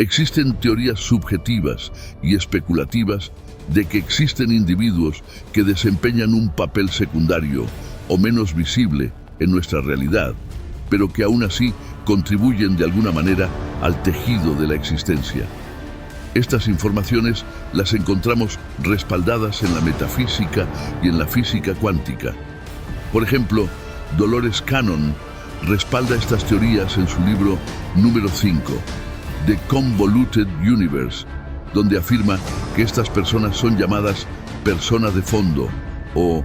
Existen teorías subjetivas y especulativas de que existen individuos que desempeñan un papel secundario o menos visible en nuestra realidad, pero que aún así contribuyen de alguna manera al tejido de la existencia. Estas informaciones las encontramos respaldadas en la metafísica y en la física cuántica. Por ejemplo, Dolores Cannon respalda estas teorías en su libro número 5, The Convoluted Universe, donde afirma que estas personas son llamadas personas de fondo o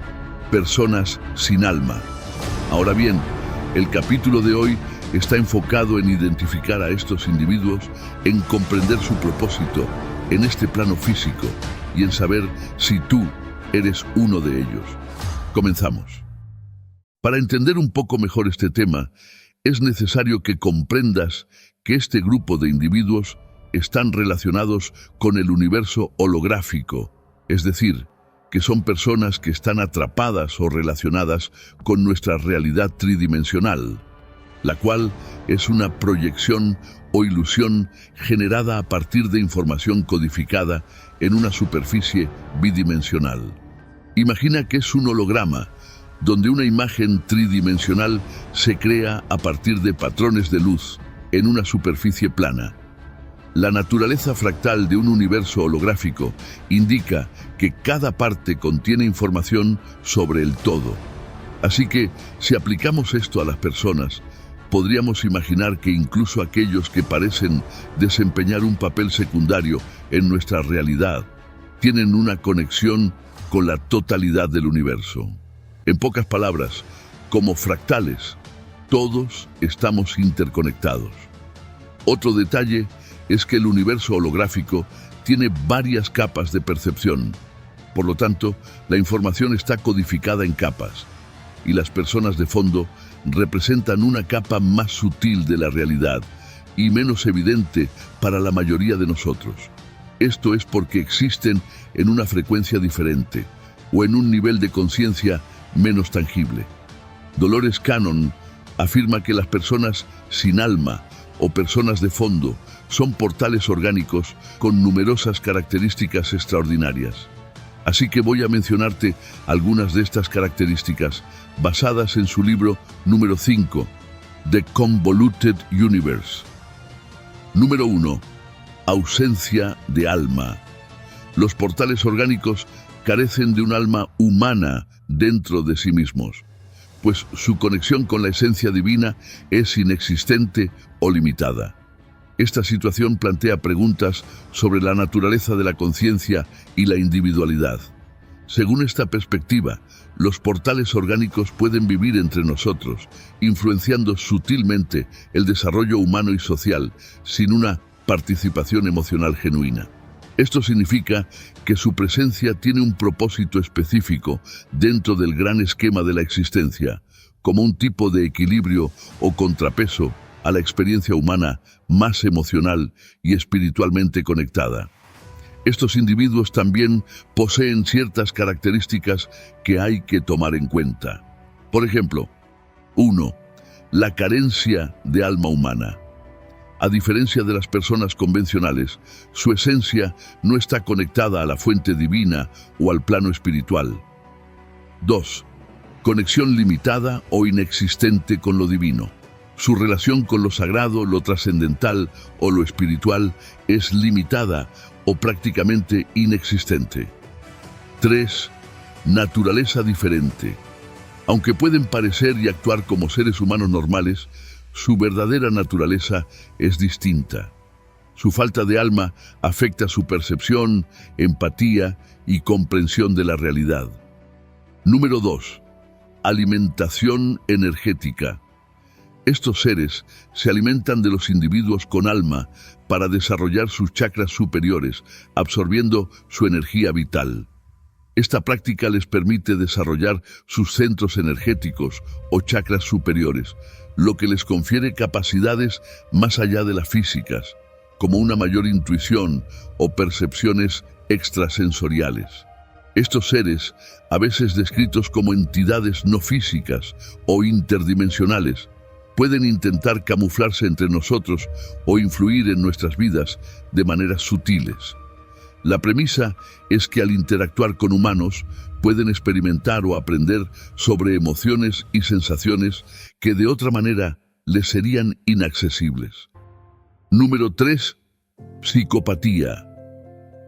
personas sin alma. Ahora bien, el capítulo de hoy está enfocado en identificar a estos individuos, en comprender su propósito en este plano físico y en saber si tú eres uno de ellos. Comenzamos. Para entender un poco mejor este tema, es necesario que comprendas que este grupo de individuos están relacionados con el universo holográfico, es decir, que son personas que están atrapadas o relacionadas con nuestra realidad tridimensional, la cual es una proyección o ilusión generada a partir de información codificada en una superficie bidimensional. Imagina que es un holograma, donde una imagen tridimensional se crea a partir de patrones de luz en una superficie plana. La naturaleza fractal de un universo holográfico indica que cada parte contiene información sobre el todo. Así que, si aplicamos esto a las personas, podríamos imaginar que incluso aquellos que parecen desempeñar un papel secundario en nuestra realidad tienen una conexión con la totalidad del universo. En pocas palabras, como fractales, todos estamos interconectados. Otro detalle es que el universo holográfico tiene varias capas de percepción. Por lo tanto, la información está codificada en capas, y las personas de fondo representan una capa más sutil de la realidad y menos evidente para la mayoría de nosotros. Esto es porque existen en una frecuencia diferente o en un nivel de conciencia menos tangible. Dolores Cannon afirma que las personas sin alma o personas de fondo son portales orgánicos con numerosas características extraordinarias. Así que voy a mencionarte algunas de estas características basadas en su libro número 5, The Convoluted Universe. Número 1. Ausencia de alma. Los portales orgánicos carecen de un alma humana dentro de sí mismos, pues su conexión con la esencia divina es inexistente o limitada. Esta situación plantea preguntas sobre la naturaleza de la conciencia y la individualidad. Según esta perspectiva, los portales orgánicos pueden vivir entre nosotros, influenciando sutilmente el desarrollo humano y social, sin una participación emocional genuina. Esto significa que su presencia tiene un propósito específico dentro del gran esquema de la existencia, como un tipo de equilibrio o contrapeso a la experiencia humana más emocional y espiritualmente conectada. Estos individuos también poseen ciertas características que hay que tomar en cuenta. Por ejemplo, 1. La carencia de alma humana. A diferencia de las personas convencionales, su esencia no está conectada a la fuente divina o al plano espiritual. 2. Conexión limitada o inexistente con lo divino. Su relación con lo sagrado, lo trascendental o lo espiritual es limitada o prácticamente inexistente. 3. Naturaleza diferente. Aunque pueden parecer y actuar como seres humanos normales, su verdadera naturaleza es distinta. Su falta de alma afecta su percepción, empatía y comprensión de la realidad. Número 2. Alimentación energética. Estos seres se alimentan de los individuos con alma para desarrollar sus chakras superiores, absorbiendo su energía vital. Esta práctica les permite desarrollar sus centros energéticos o chakras superiores, lo que les confiere capacidades más allá de las físicas, como una mayor intuición o percepciones extrasensoriales. Estos seres, a veces descritos como entidades no físicas o interdimensionales, pueden intentar camuflarse entre nosotros o influir en nuestras vidas de maneras sutiles. La premisa es que al interactuar con humanos pueden experimentar o aprender sobre emociones y sensaciones que de otra manera les serían inaccesibles. Número 3. Psicopatía.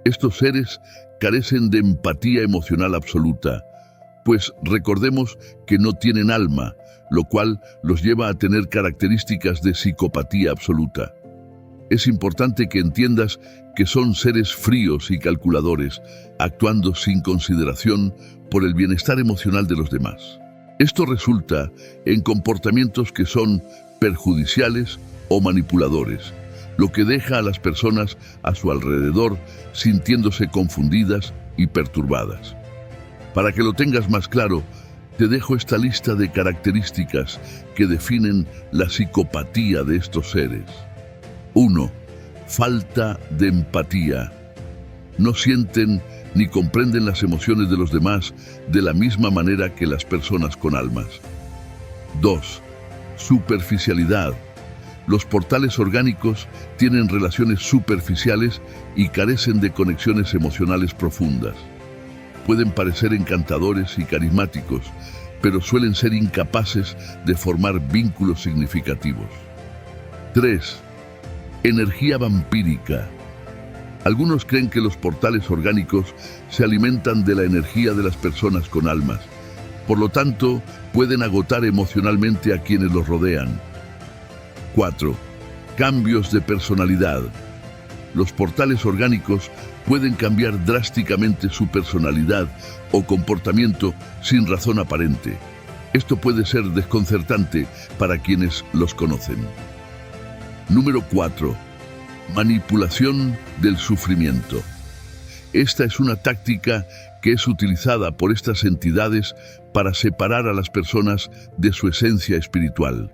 Estos seres carecen de empatía emocional absoluta, pues recordemos que no tienen alma, lo cual los lleva a tener características de psicopatía absoluta. Es importante que entiendas que son seres fríos y calculadores, actuando sin consideración por el bienestar emocional de los demás. Esto resulta en comportamientos que son perjudiciales o manipuladores, lo que deja a las personas a su alrededor sintiéndose confundidas y perturbadas. Para que lo tengas más claro, te dejo esta lista de características que definen la psicopatía de estos seres. 1. Falta de empatía. No sienten ni comprenden las emociones de los demás de la misma manera que las personas con almas. 2. Superficialidad. Los portales orgánicos tienen relaciones superficiales y carecen de conexiones emocionales profundas. Pueden parecer encantadores y carismáticos, pero suelen ser incapaces de formar vínculos significativos. 3. Energía vampírica. Algunos creen que los portales orgánicos se alimentan de la energía de las personas con almas. Por lo tanto, pueden agotar emocionalmente a quienes los rodean. 4. Cambios de personalidad. Los portales orgánicos pueden cambiar drásticamente su personalidad o comportamiento sin razón aparente. Esto puede ser desconcertante para quienes los conocen. Número 4. Manipulación del sufrimiento. Esta es una táctica que es utilizada por estas entidades para separar a las personas de su esencia espiritual.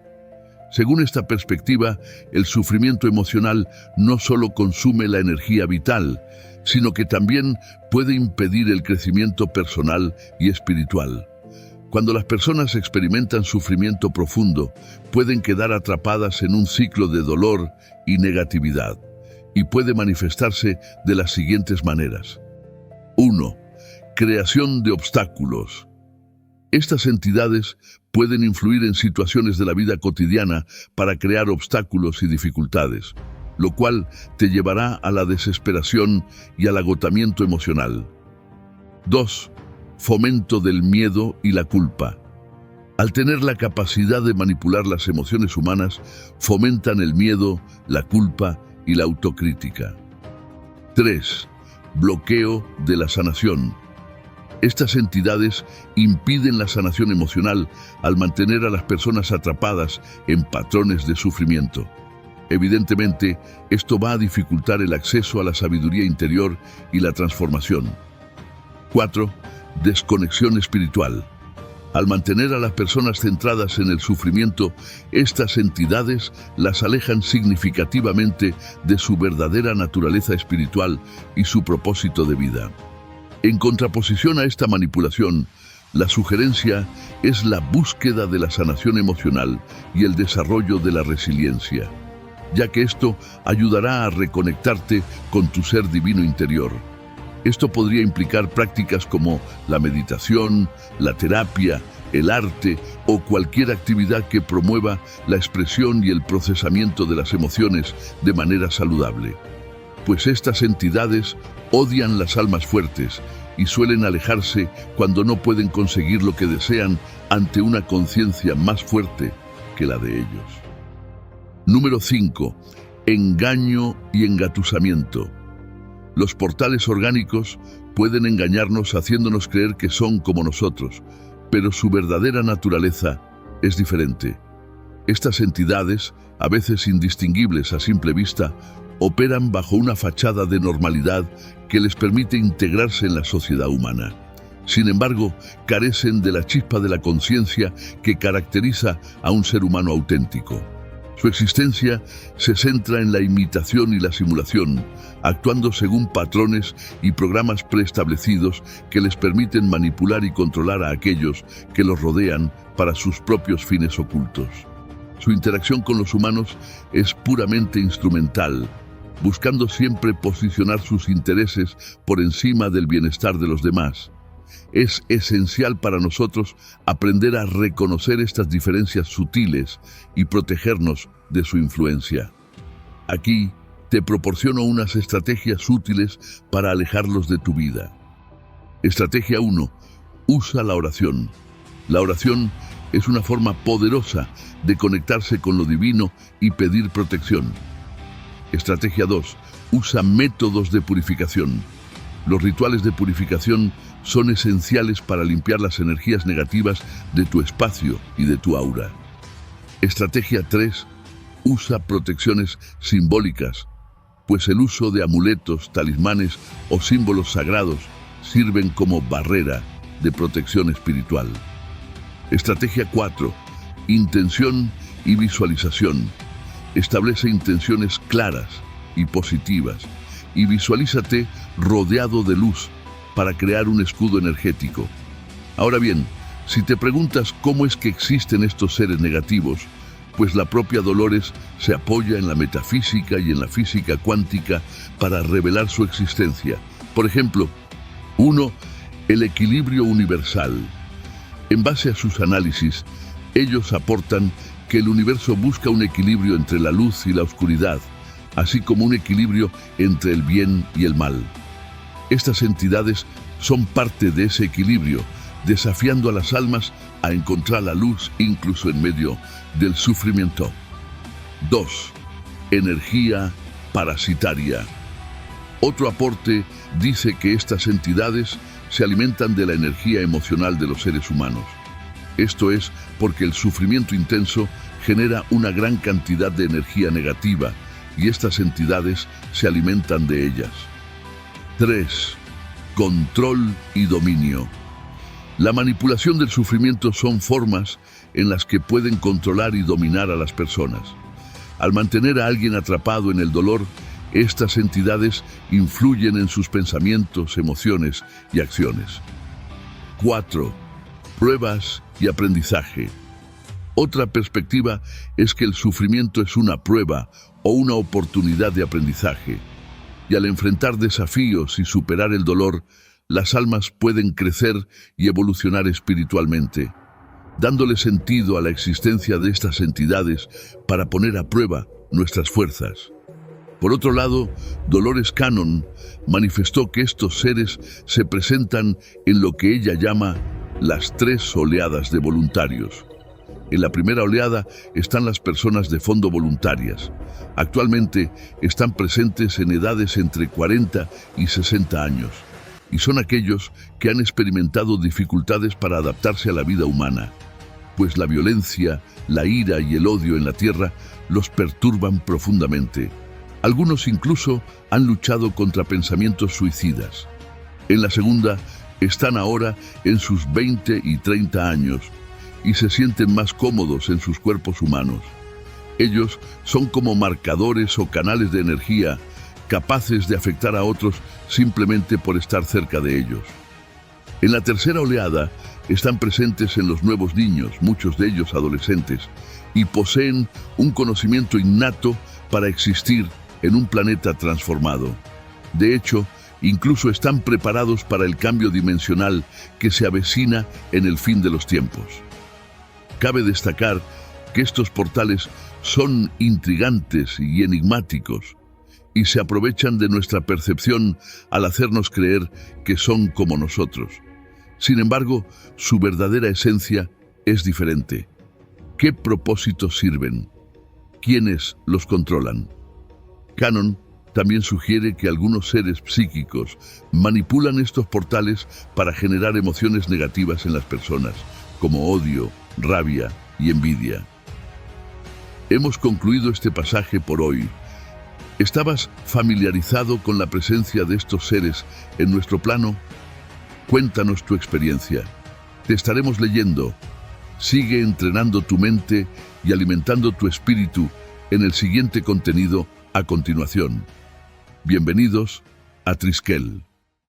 Según esta perspectiva, el sufrimiento emocional no solo consume la energía vital, sino que también puede impedir el crecimiento personal y espiritual. Cuando las personas experimentan sufrimiento profundo, pueden quedar atrapadas en un ciclo de dolor y negatividad, y puede manifestarse de las siguientes maneras. 1. Creación de obstáculos. Estas entidades pueden influir en situaciones de la vida cotidiana para crear obstáculos y dificultades, lo cual te llevará a la desesperación y al agotamiento emocional. 2. Fomento del miedo y la culpa. Al tener la capacidad de manipular las emociones humanas, fomentan el miedo, la culpa y la autocrítica. 3. Bloqueo de la sanación. Estas entidades impiden la sanación emocional al mantener a las personas atrapadas en patrones de sufrimiento. Evidentemente, esto va a dificultar el acceso a la sabiduría interior y la transformación. 4. Desconexión espiritual. Al mantener a las personas centradas en el sufrimiento, estas entidades las alejan significativamente de su verdadera naturaleza espiritual y su propósito de vida. En contraposición a esta manipulación, la sugerencia es la búsqueda de la sanación emocional y el desarrollo de la resiliencia, ya que esto ayudará a reconectarte con tu ser divino interior. Esto podría implicar prácticas como la meditación, la terapia, el arte o cualquier actividad que promueva la expresión y el procesamiento de las emociones de manera saludable. Pues estas entidades odian las almas fuertes y suelen alejarse cuando no pueden conseguir lo que desean ante una conciencia más fuerte que la de ellos. Número 5. Engaño y engatusamiento. Los portales orgánicos pueden engañarnos haciéndonos creer que son como nosotros, pero su verdadera naturaleza es diferente. Estas entidades, a veces indistinguibles a simple vista, operan bajo una fachada de normalidad que les permite integrarse en la sociedad humana. Sin embargo, carecen de la chispa de la conciencia que caracteriza a un ser humano auténtico. Su existencia se centra en la imitación y la simulación, actuando según patrones y programas preestablecidos que les permiten manipular y controlar a aquellos que los rodean para sus propios fines ocultos. Su interacción con los humanos es puramente instrumental, buscando siempre posicionar sus intereses por encima del bienestar de los demás. Es esencial para nosotros aprender a reconocer estas diferencias sutiles y protegernos de su influencia. Aquí te proporciono unas estrategias útiles para alejarlos de tu vida. Estrategia 1. Usa la oración. La oración es una forma poderosa de conectarse con lo divino y pedir protección. Estrategia 2. Usa métodos de purificación. Los rituales de purificación son esenciales para limpiar las energías negativas de tu espacio y de tu aura. Estrategia 3. Usa protecciones simbólicas, pues el uso de amuletos, talismanes o símbolos sagrados sirven como barrera de protección espiritual. Estrategia 4. Intención y visualización. Establece intenciones claras y positivas y visualízate rodeado de luz para crear un escudo energético. Ahora bien, si te preguntas cómo es que existen estos seres negativos, pues la propia Dolores se apoya en la metafísica y en la física cuántica para revelar su existencia. Por ejemplo, 1. El equilibrio universal. En base a sus análisis, ellos aportan que el universo busca un equilibrio entre la luz y la oscuridad, así como un equilibrio entre el bien y el mal. Estas entidades son parte de ese equilibrio, desafiando a las almas a encontrar la luz incluso en medio del sufrimiento. 2. Energía parasitaria. Otro aporte dice que estas entidades se alimentan de la energía emocional de los seres humanos. Esto es porque el sufrimiento intenso genera una gran cantidad de energía negativa y estas entidades se alimentan de ellas. 3. Control y dominio. La manipulación del sufrimiento son formas en las que pueden controlar y dominar a las personas. Al mantener a alguien atrapado en el dolor, estas entidades influyen en sus pensamientos, emociones y acciones. 4. Pruebas y aprendizaje. Otra perspectiva es que el sufrimiento es una prueba o una oportunidad de aprendizaje. Y al enfrentar desafíos y superar el dolor, las almas pueden crecer y evolucionar espiritualmente, dándole sentido a la existencia de estas entidades para poner a prueba nuestras fuerzas. Por otro lado, Dolores Cannon manifestó que estos seres se presentan en lo que ella llama las 3 oleadas de voluntarios. En la primera oleada están las personas de fondo voluntarias. Actualmente están presentes en edades entre 40 y 60 años, y son aquellos que han experimentado dificultades para adaptarse a la vida humana, pues la violencia, la ira y el odio en la tierra los perturban profundamente. Algunos incluso han luchado contra pensamientos suicidas. En la segunda están ahora en sus 20 y 30 años y se sienten más cómodos en sus cuerpos humanos. Ellos son como marcadores o canales de energía capaces de afectar a otros simplemente por estar cerca de ellos. En la tercera oleada están presentes en los nuevos niños, muchos de ellos adolescentes, y poseen un conocimiento innato para existir en un planeta transformado. De hecho, incluso están preparados para el cambio dimensional que se avecina en el fin de los tiempos. Cabe destacar que estos portales son intrigantes y enigmáticos, y se aprovechan de nuestra percepción al hacernos creer que son como nosotros. Sin embargo, su verdadera esencia es diferente. ¿Qué propósitos sirven? ¿Quiénes los controlan? Cannon también sugiere que algunos seres psíquicos manipulan estos portales para generar emociones negativas en las personas, como odio, rabia y envidia. Hemos concluido este pasaje por hoy. ¿Estabas familiarizado con la presencia de estos seres en nuestro plano? Cuéntanos tu experiencia. Te estaremos leyendo. Sigue entrenando tu mente y alimentando tu espíritu en el siguiente contenido a continuación. Bienvenidos a Triskel.